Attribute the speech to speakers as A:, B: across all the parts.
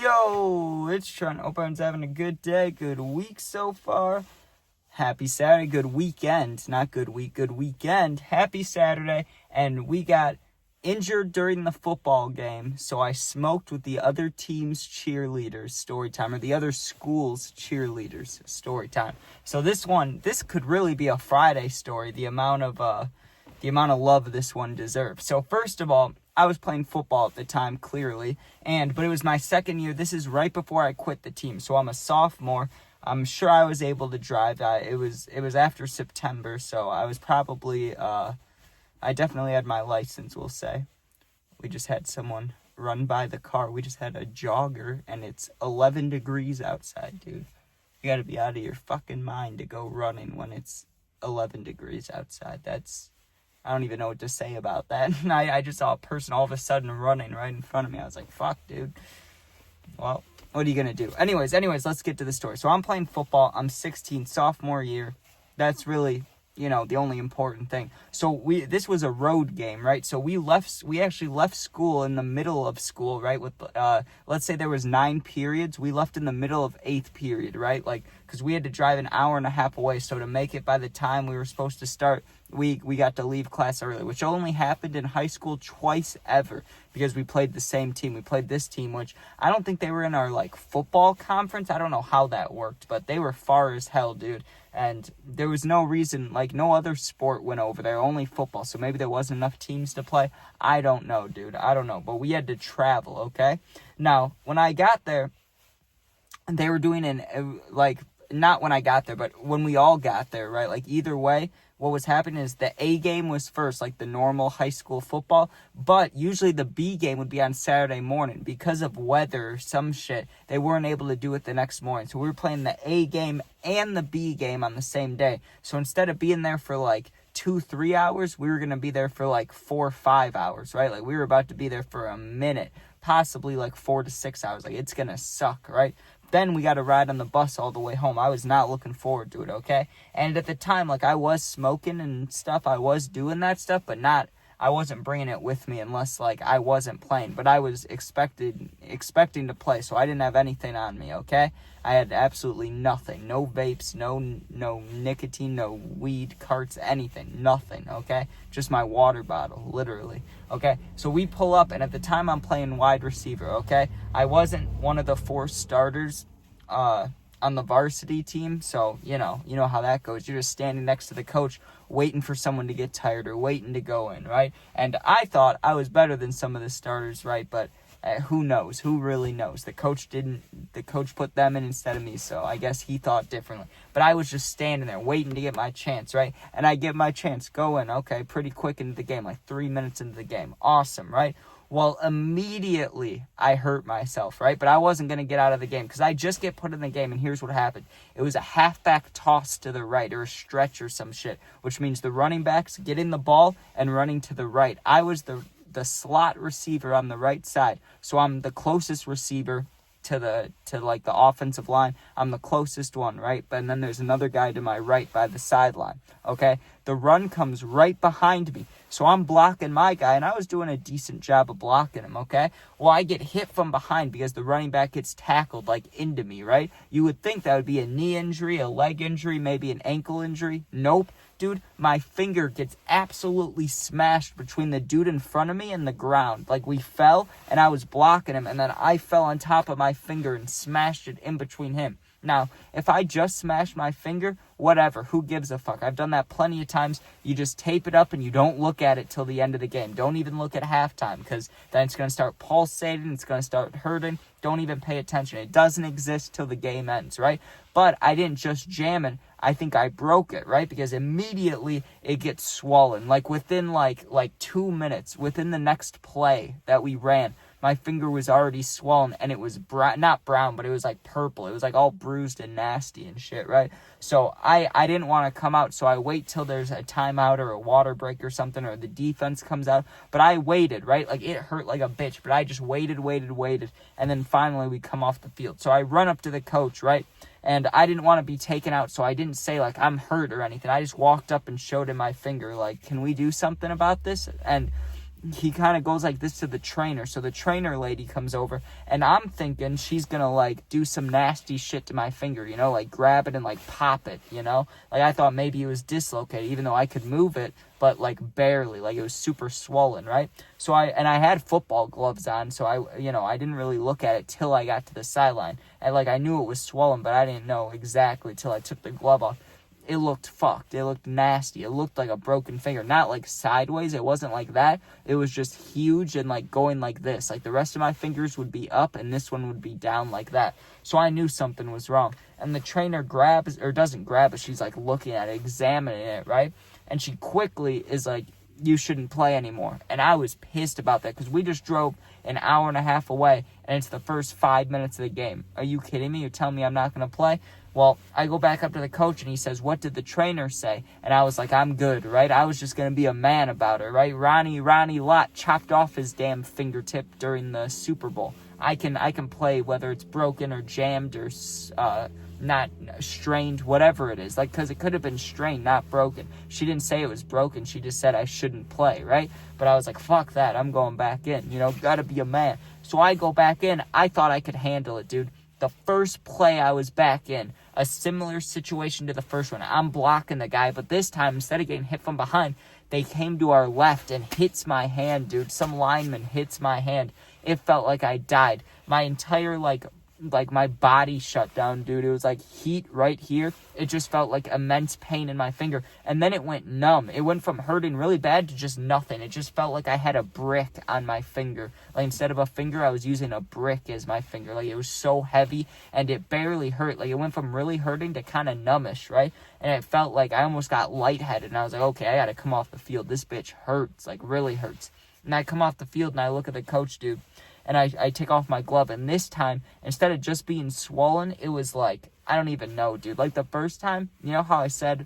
A: Yo, it's Trent. Hope everyone's having a good day, good week so far. Happy Saturday, good weekend. Not good week, good weekend. Happy Saturday. And we got injured during the football game, so I smoked with the other team's cheerleaders story time, or the other school's cheerleaders story time. So this could really be a Friday story, the amount of love this one deserves. So first of all, I was playing football at the time, clearly, but it was my second year. This is right before I quit the team, so I'm a sophomore. I'm sure I was able to drive. It was after September, so I was probably, I definitely had my license, we'll say. We just had someone run by the car. We just had a jogger, and it's 11 degrees outside, dude. You gotta be out of your fucking mind to go running when it's 11 degrees outside. I don't even know what to say about that. And I just saw a person all of a sudden running right in front of me. I was like, fuck, dude. Well, what are you going to do? Anyways, let's get to the story. So I'm playing football. I'm 16, sophomore year. That's really, the only important thing. So this was a road game, right? So we actually left school in the middle of school, right? With, let's say there was 9 periods. We left in the middle of 8th period, right? Because we had to drive an hour and a half away. So to make it by the time we were supposed to start, we got to leave class early, which only happened in high school twice ever because we played the same team. We played this team, which I don't think they were in our, football conference. I don't know how that worked, but they were far as hell, dude. And there was no reason, no other sport went over there, only football. So maybe there wasn't enough teams to play. I don't know, dude. I don't know. But we had to travel, okay? Now, when I got there, they were doing not when I got there, but when we all got there, right? Either way, what was happening is the A game was first, the normal high school football, but usually the B game would be on Saturday morning. Because of weather or some shit, they weren't able to do it the next morning. So we were playing the A game and the B game on the same day. So instead of being there for 2-3 hours, we were going to be there for 4 or 5 hours, right? We were about to be there for a minute, possibly 4 to 6 hours. It's going to suck, right? Then we got to ride on the bus all the way home. I was not looking forward to it, okay? And at the time, I was smoking and stuff. I was doing that stuff, but I wasn't bringing it with me unless, I wasn't playing. But I was expecting to play, so I didn't have anything on me, okay? I had absolutely nothing. No vapes, no nicotine, no weed, carts, anything. Nothing, okay? Just my water bottle, literally, okay? So we pull up, and at the time I'm playing wide receiver, okay? I wasn't one of the 4 starters on the varsity team, so you know how that goes. You're just standing next to the coach waiting for someone to get tired or waiting to go in, right? And I thought I was better than some of the starters, right? But who knows? Who really knows? The coach put them in instead of me, so I guess he thought differently. But I was just standing there waiting to get my chance, right? And I get my chance, go in, okay, pretty quick into the game, 3 minutes into the game. Awesome, right? Well, immediately I hurt myself, right? But I wasn't going to get out of the game because I just get put in the game, and here's what happened. It was a halfback toss to the right, or a stretch or some shit, which means the running backs getting the ball and running to the right. I was the slot receiver on the right side, so I'm the closest receiver to the offensive line. I'm the closest one, right? And then there's another guy to my right by the sideline, okay? The run comes right behind me, so I'm blocking my guy, and I was doing a decent job of blocking him, okay? Well, I get hit from behind because the running back gets tackled, into me, right? You would think that would be a knee injury, a leg injury, maybe an ankle injury. Nope. Dude, my finger gets absolutely smashed between the dude in front of me and the ground. We fell, and I was blocking him, and then I fell on top of my finger and smashed it in between him. Now, if I just smashed my finger, whatever, who gives a fuck? I've done that plenty of times. You just tape it up and you don't look at it till the end of the game. Don't even look at halftime, because then it's going to start pulsating, it's going to start hurting. Don't even pay attention. It doesn't exist till the game ends, right? But I didn't just jam it. I think I broke it, right? Because immediately it gets swollen. Within 2 minutes, within the next play that we ran, my finger was already swollen, and it was not brown, but it was purple. It was all bruised and nasty and shit, right? So I didn't want to come out, so I wait till there's a timeout or a water break or something, or the defense comes out. But I waited, right? It hurt like a bitch, but I just waited, and then finally we come off the field. So I run up to the coach, right? And I didn't want to be taken out, so I didn't say, I'm hurt or anything. I just walked up and showed him my finger, can we do something about this? And he kind of goes like this to the trainer. So the trainer lady comes over, and I'm thinking she's going to, like, do some nasty shit to my finger, you know, like grab it and, like, pop it, you know? Like, I thought maybe it was dislocated, even though I could move it, but, like, barely. Like, it was super swollen, right? So I had football gloves on, so I didn't really look at it till I got to the sideline. And, like, I knew it was swollen, but I didn't know exactly till I took the glove off. It looked fucked. It looked nasty. It looked like a broken finger. Not like sideways. It wasn't like that. It was just huge and like going like this. Like the rest of my fingers would be up and this one would be down like that. So I knew something was wrong. And the trainer grabs, or doesn't grab it. She's like looking at it, examining it, right? And she quickly is like, you shouldn't play anymore. And I was pissed about that because we just drove an hour and a half away and it's the first 5 minutes of the game. Are you kidding me? You're telling me I'm not going to play? Well, I go back up to the coach and he says, what did the trainer say? And I was like, I'm good, right? I was just going to be a man about it, right? Ronnie Lott chopped off his damn fingertip during the Super Bowl. I can play whether it's broken or jammed or not strained, whatever it is. Like, because it could have been strained, not broken. She didn't say it was broken. She just said I shouldn't play, right? But I was like, fuck that. I'm going back in. You know, gotta be a man. So I go back in. I thought I could handle it, dude. The first play I was back in, a similar situation to the first one. I'm blocking the guy, but this time, instead of getting hit from behind, they came to our left and hits my hand, dude. Some lineman hits my hand. It felt like I died. My entire, like my body shut down, dude. It was like heat right here. It just felt like immense pain in my finger. And then it went numb. It went from hurting really bad to just nothing. It just felt like I had a brick on my finger. Like instead of a finger, I was using a brick as my finger. Like it was so heavy and it barely hurt. Like it went from really hurting to kind of numbish, right? And it felt like I almost got lightheaded. And I was like, okay, I got to come off the field. This bitch hurts, like really hurts. And I come off the field and I look at the coach, dude. And I take off my glove, and this time, instead of just being swollen, it was like, I don't even know, dude. Like the first time, you know how I said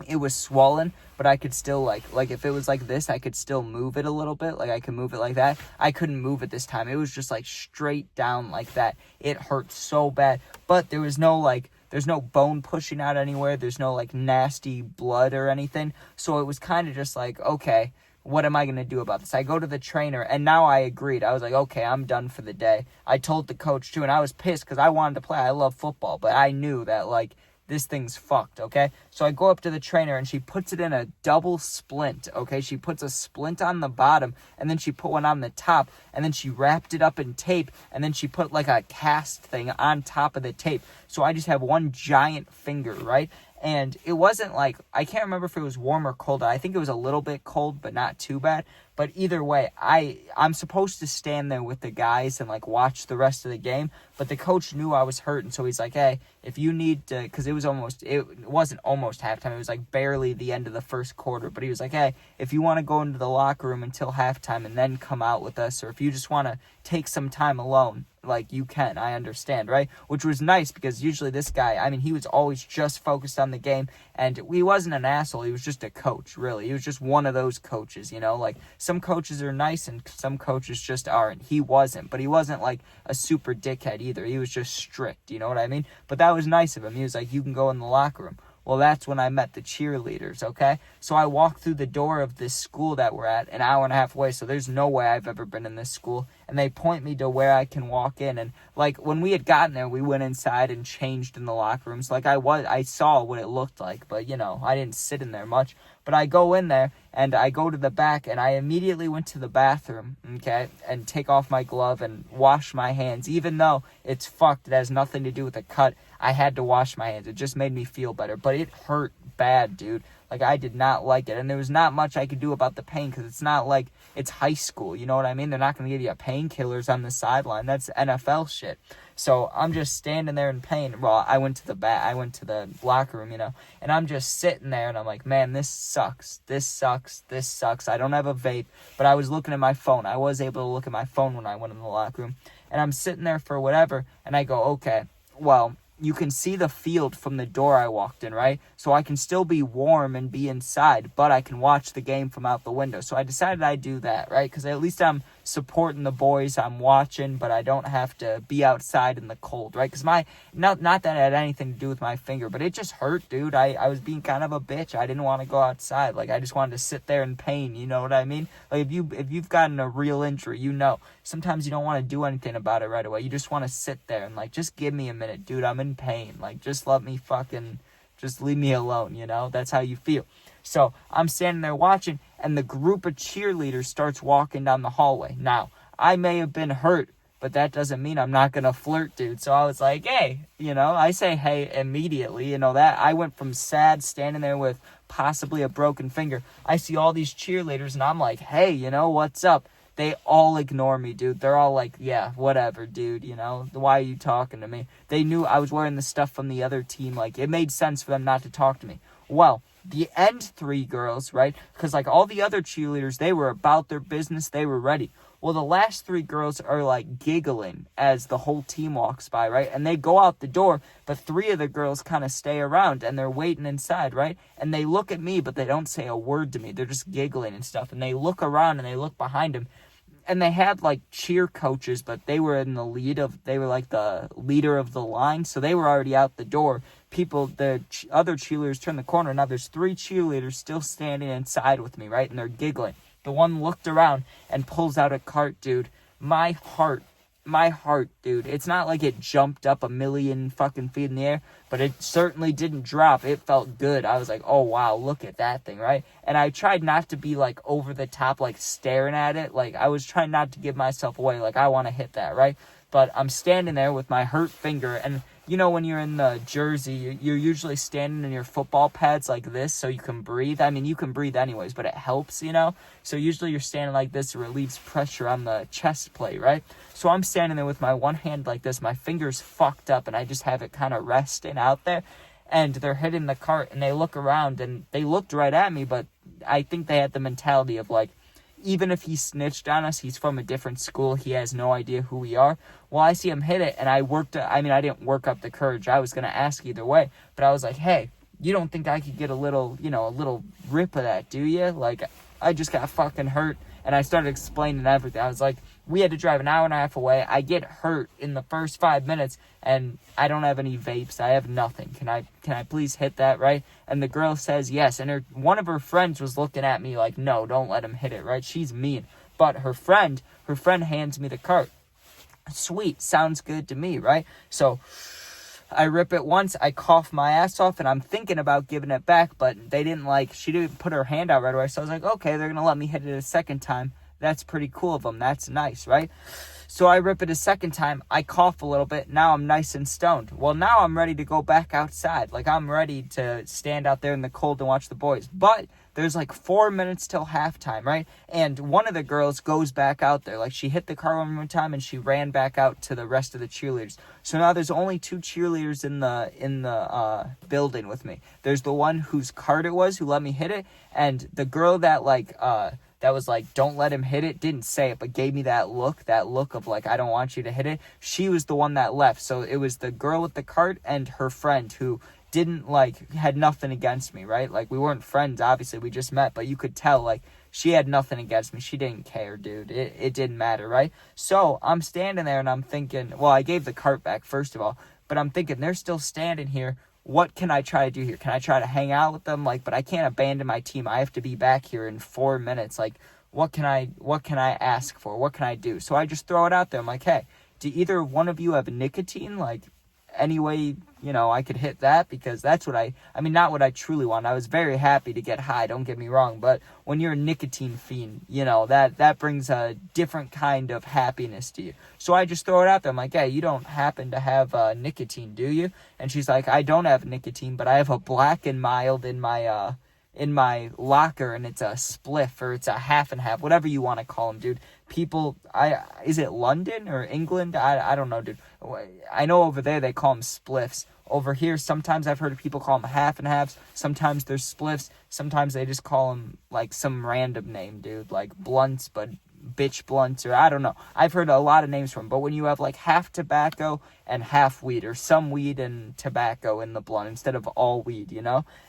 A: it was swollen, but I could still, like if it was like this, I could still move it a little bit. Like I could move it like that. I couldn't move it this time. It was just like straight down like that. It hurt so bad, but there was no there's no bone pushing out anywhere. There's no like nasty blood or anything. So it was kind of just like, okay, what am I going to do about this? I go to the trainer, and now I agreed. I was like, okay, I'm done for the day. I told the coach, too, and I was pissed because I wanted to play. I love football, but I knew that, like, this thing's fucked, okay? So I go up to the trainer, and she puts it in a double splint, okay? She puts a splint on the bottom, and then she put one on the top, and then she wrapped it up in tape, and then she put, like, a cast thing on top of the tape. So I just have one giant finger, right? And it wasn't like, I can't remember if it was warm or cold. I think it was a little bit cold, but not too bad. But either way, I'm supposed to stand there with the guys and, like, watch the rest of the game. But the coach knew I was hurt, and so he's like, hey, if you need to, because it wasn't almost halftime. It was, like, barely the end of the first quarter. But he was like, hey, if you want to go into the locker room until halftime and then come out with us, or if you just want to take some time alone, like, you can, I understand, right? Which was nice, because usually this guy, I mean, he was always just focused on the game, and he wasn't an asshole. He was just a coach, really. He was just one of those coaches, you know? Like, some coaches are nice, and some coaches just aren't. He wasn't, but he wasn't, like, a super dickhead either. He was just strict, you know what I mean? But that was nice of him. He was like, you can go in the locker room. Well, that's when I met the cheerleaders, okay? So I walked through the door of this school that we're at an hour and a half away, so there's no way I've ever been in this school. And they point me to where I can walk in. And, like, when we had gotten there, we went inside and changed in the locker rooms. Like, I saw what it looked like, but, you know, I didn't sit in there much. But I go in there, and I go to the back, and I immediately went to the bathroom, okay, and take off my glove and wash my hands. Even though it's fucked, it has nothing to do with the cut, I had to wash my hands. It just made me feel better. But it hurt bad, dude. Like, I did not like it. And there was not much I could do about the pain, because it's not like it's high school. You know what I mean? They're not going to give you painkillers on the sideline. That's NFL shit. So I'm just standing there in pain. Well, I went to the locker room, you know, and I'm just sitting there, and I'm like, man, this sucks. This sucks. This sucks. I don't have a vape, but I was looking at my phone. I was able to look at my phone when I went in the locker room, and I'm sitting there for whatever, and I go, okay, well, you can see the field from the door I walked in, right? So I can still be warm and be inside, but I can watch the game from out the window. So I decided I'd do that, right? Because at least I'm supporting the boys. I'm watching, but I don't have to be outside in the cold, right? Because not that it had anything to do with my finger, but it just hurt, dude. I was being kind of a bitch. I didn't want to go outside. Like, I just wanted to sit there in pain, you know what I mean? Like, if you've gotten a real injury, you know, sometimes you don't want to do anything about it right away. You just want to sit there and, like, just give me a minute, dude. I'm in pain. Like, just let me just leave me alone, you know? That's how you feel. So I'm standing there watching, and the group of cheerleaders starts walking down the hallway. Now, I may have been hurt, but that doesn't mean I'm not going to flirt, dude. So I was like, hey, you know, I say hey immediately. You know, that I went from sad, standing there with possibly a broken finger. I see all these cheerleaders, and I'm like, hey, you know, what's up? They all ignore me, dude. They're all like, yeah, whatever, dude, you know? Why are you talking to me? They knew I was wearing the stuff from the other team. Like, it made sense for them not to talk to me. Well, the end three girls, right? Because, like, all the other cheerleaders, they were about their business. They were ready. Well, the last three girls are, like, giggling as the whole team walks by, right? And they go out the door, but three of the girls kind of stay around, and they're waiting inside, right? And they look at me, but they don't say a word to me. They're just giggling and stuff. And they look around, and they look behind them. And they had, like, cheer coaches, but they were in the they were, like, the leader of the line, so they were already out the door. The other cheerleaders turned the corner. Now there's three cheerleaders still standing inside with me, right? And they're giggling. The one looked around and pulls out a cart, dude. My heart, dude. It's not like it jumped up a million fucking feet in the air, but it certainly didn't drop. It felt good. I was like, oh, wow, look at that thing, right? And I tried not to be, like, over the top, like, staring at it. Like, I was trying not to give myself away. Like, I want to hit that, right? But I'm standing there with my hurt finger, and you know, when you're in the jersey, you're usually standing in your football pads like this so you can breathe. I mean, you can breathe anyways, but it helps, you know? So usually you're standing like this, it relieves pressure on the chest plate, right? So I'm standing there with my one hand like this. My finger's fucked up, and I just have it kind of resting out there. And they're hitting the cart, and they look around, and they looked right at me, but I think they had the mentality of, like, even if he snitched on us, he's from a different school. He has no idea who we are. Well, I see him hit it, and I didn't work up the courage. I was going to ask either way. But I was like, hey, you don't think I could get a little rip of that, do you? Like, I just got fucking hurt. And I started explaining everything. I was like, we had to drive an hour and a half away. I get hurt in the first 5 minutes, and I don't have any vapes. I have nothing. Can I please hit that, right? And the girl says yes. And one of her friends was looking at me like, no, don't let him hit it, right? She's mean. But her friend hands me the cart. Sweet. Sounds good to me, right? So I rip it once, I cough my ass off, and I'm thinking about giving it back, but she didn't put her hand out right away, so I was like, okay, they're going to let me hit it a second time. That's pretty cool of them. That's nice, right? So I rip it a second time, I cough a little bit, now I'm nice and stoned. Well, now I'm ready to go back outside. Like, I'm ready to stand out there in the cold and watch the boys. But there's like 4 minutes till halftime, right? And one of the girls goes back out there. Like, she hit the car one more time, and she ran back out to the rest of the cheerleaders. So now there's only two cheerleaders in the building with me. There's the one whose cart it was, who let me hit it, and the girl that was like, don't let him hit it, didn't say it, but gave me that look of like, I don't want you to hit it. She was the one that left. So it was the girl with the cart and her friend who had nothing against me, right? Like, we weren't friends, obviously, we just met, but you could tell, like, she had nothing against me. She didn't care, dude. It didn't matter, right? So I'm standing there, and I'm thinking, well, I gave the cart back, first of all, but I'm thinking, they're still standing here. What can I try to do here? Can I try to hang out with them? Like, but I can't abandon my team. I have to be back here in 4 minutes. Like, what can I ask for? What can I do? So I just throw it out there. I'm like, hey, do either one of you have nicotine? Like, any way, I could hit that, because that's what not what I truly want. I was very happy to get high, don't get me wrong, but when you're a nicotine fiend, that brings a different kind of happiness to you. So I just throw it out there. I'm like, hey, you don't happen to have nicotine, do you? And she's like, I don't have nicotine, but I have a Black and Mild in my locker, and it's a spliff, or it's a half and half, whatever you want to call them, dude. People, is it London or England? I don't know, dude. I know over there they call them spliffs. Over here, sometimes I've heard of people call them half and halves. Sometimes they're spliffs. Sometimes they just call them, like, some random name, dude. Like blunts, but bitch blunts, or I don't know. I've heard a lot of names from them. But when you have, like, half tobacco and half weed, or some weed and tobacco in the blunt instead of all weed,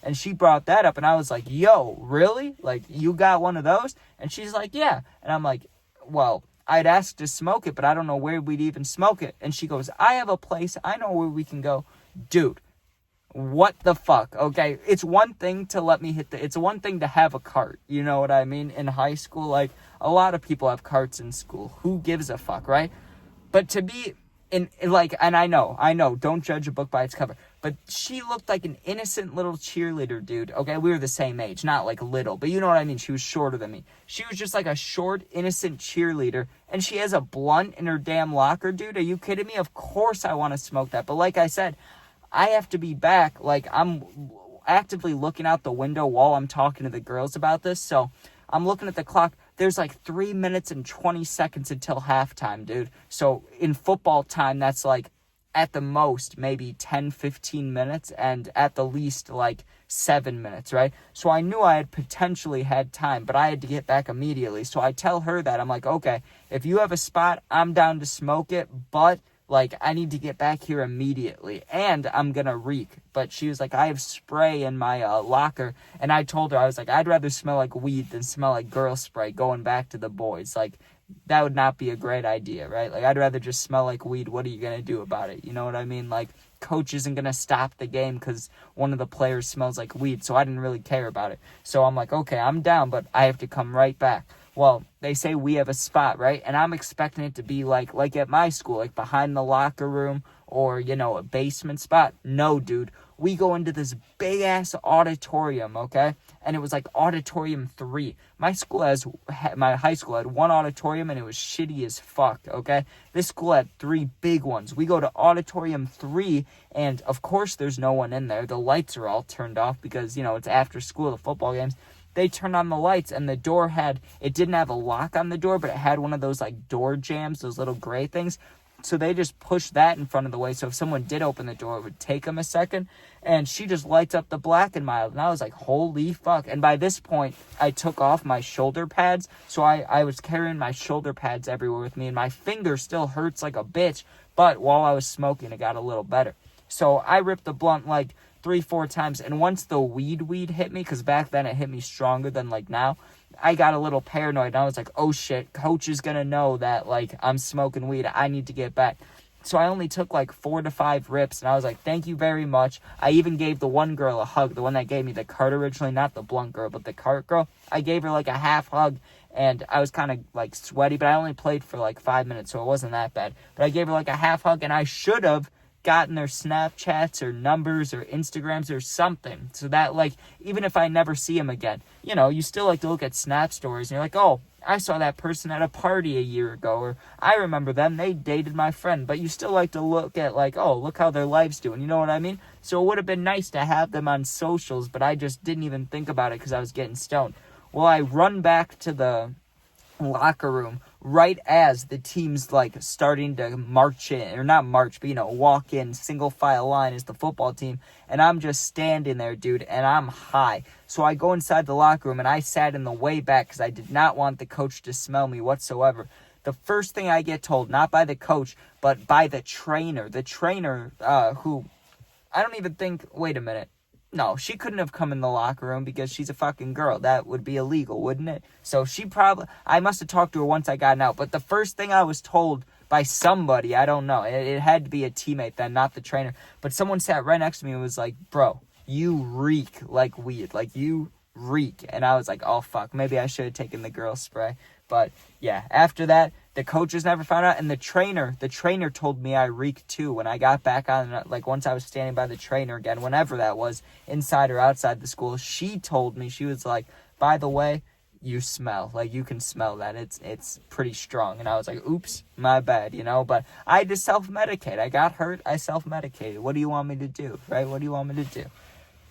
A: And she brought that up, and I was like, yo, really? Like, you got one of those? And she's like, yeah. And I'm like, well, I'd ask to smoke it, but I don't know where we'd even smoke it. And she goes, I have a place. I know where we can go. Dude, what the fuck? Okay, it's one thing to let me it's one thing to have a cart. You know what I mean? In high school, like, a lot of people have carts in school. Who gives a fuck, right? But to be and I know, don't judge a book by its cover, but she looked like an innocent little cheerleader, dude. Okay, we were the same age, not like little, but you know what I mean. She was shorter than me. She was just like a short, innocent cheerleader, and she has a blunt in her damn locker, dude. Are you kidding me? Of course I want to smoke that, but like I said, I have to be back. Like, I'm actively looking out the window while I'm talking to the girls about this, so I'm looking at the clock. There's like 3 minutes and 20 seconds until halftime, dude. So in football time, that's like at the most maybe 10, 15 minutes, and at the least like 7 minutes, right? So I knew I had potentially had time, but I had to get back immediately. So I tell her that. I'm like, okay, if you have a spot, I'm down to smoke it, but like, I need to get back here immediately, and I'm gonna reek. But she was like, I have spray in my locker, and I told her, I was like, I'd rather smell like weed than smell like girl spray going back to the boys. Like, that would not be a great idea, right? Like, I'd rather just smell like weed. What are you gonna do about it? You know what I mean? Like, coach isn't gonna stop the game because one of the players smells like weed, so I didn't really care about it. So I'm like, okay, I'm down, but I have to come right back. Well, they say we have a spot, right? And I'm expecting it to be like at my school, like behind the locker room or, you know, a basement spot. No, dude. We go into this big-ass auditorium, okay? And it was like auditorium 3. My high school had one auditorium, and it was shitty as fuck, okay? This school had 3 big ones. We go to auditorium 3, and of course there's no one in there. The lights are all turned off because, you know, it's after school, the football games. They turned on the lights, and the door it didn't have a lock on the door, but it had one of those like door jams, those little gray things. So they just pushed that in front of the way. So if someone did open the door, it would take them a second. And she just lights up the black and mild. And I was like, holy fuck. And by this point, I took off my shoulder pads. So I was carrying my shoulder pads everywhere with me. And my finger still hurts like a bitch. But while I was smoking, it got a little better. So I ripped the blunt like 3-4 times, and once the weed hit me, because back then it hit me stronger than like now, I got a little paranoid, and I was like, oh shit, coach is gonna know that like I'm smoking weed, I need to get back. So I only took like 4 to 5 rips, and I was like, thank you very much. I even gave the one girl a hug, the one that gave me the cart originally, not the blunt girl, but the cart girl. I gave her like a half hug, and I was kind of like sweaty, but I only played for like 5 minutes, so it wasn't that bad. But I gave her like a half hug, and I should have gotten their Snapchats or numbers or Instagrams or something, so that like even if I never see them again, you know, you still like to look at Snap stories and you're like, oh, I saw that person at a party a year ago, or I remember them, they dated my friend. But you still like to look at like, oh, look how their life's doing, you know what I mean? So it would have been nice to have them on socials, but I just didn't even think about it because I was getting stoned. Well, I run back to the locker room right as the team's like starting to march in, or not march, but you know, walk in single file line as the football team, and I'm just standing there, dude, and I'm high. So I go inside the locker room, and I sat in the way back because I did not want the coach to smell me whatsoever. The first thing I get told, not by the coach, but by the trainer who I don't even think, wait a minute, no, she couldn't have come in the locker room because she's a fucking girl. That would be illegal, wouldn't it? So I must have talked to her once I got out. But the first thing I was told by somebody, I don't know, it had to be a teammate then, not the trainer. But someone sat right next to me and was like, bro, you reek like weed. Like, you reek. And I was like, oh, fuck, maybe I should have taken the girl spray. But, yeah, after that, the coaches never found out, and the trainer told me I reeked too when I got back on, like once I was standing by the trainer again, whenever that was, inside or outside the school. She told me, she was like, by the way, you smell, like you can smell that, it's pretty strong. And I was like, oops, my bad, you know, but I had to self-medicate. I got hurt, I self-medicated. What do you want me to do, right? What do you want me to do?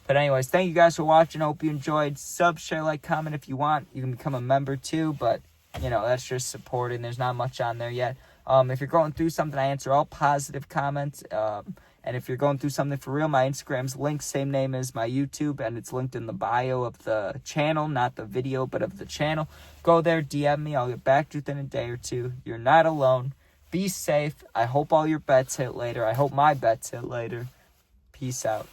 A: But anyways, thank you guys for watching. I hope you enjoyed. Sub, share, like, comment if you want. You can become a member too, but you know, that's just supporting. There's not much on there yet. If you're going through something, I answer all positive comments. And if you're going through something for real, my Instagram's linked, same name as my YouTube, and it's linked in the bio of the channel, not the video, but of the channel. Go there, DM me. I'll get back to you within a day or two. You're not alone. Be safe. I hope all your bets hit later. I hope my bets hit later. Peace out.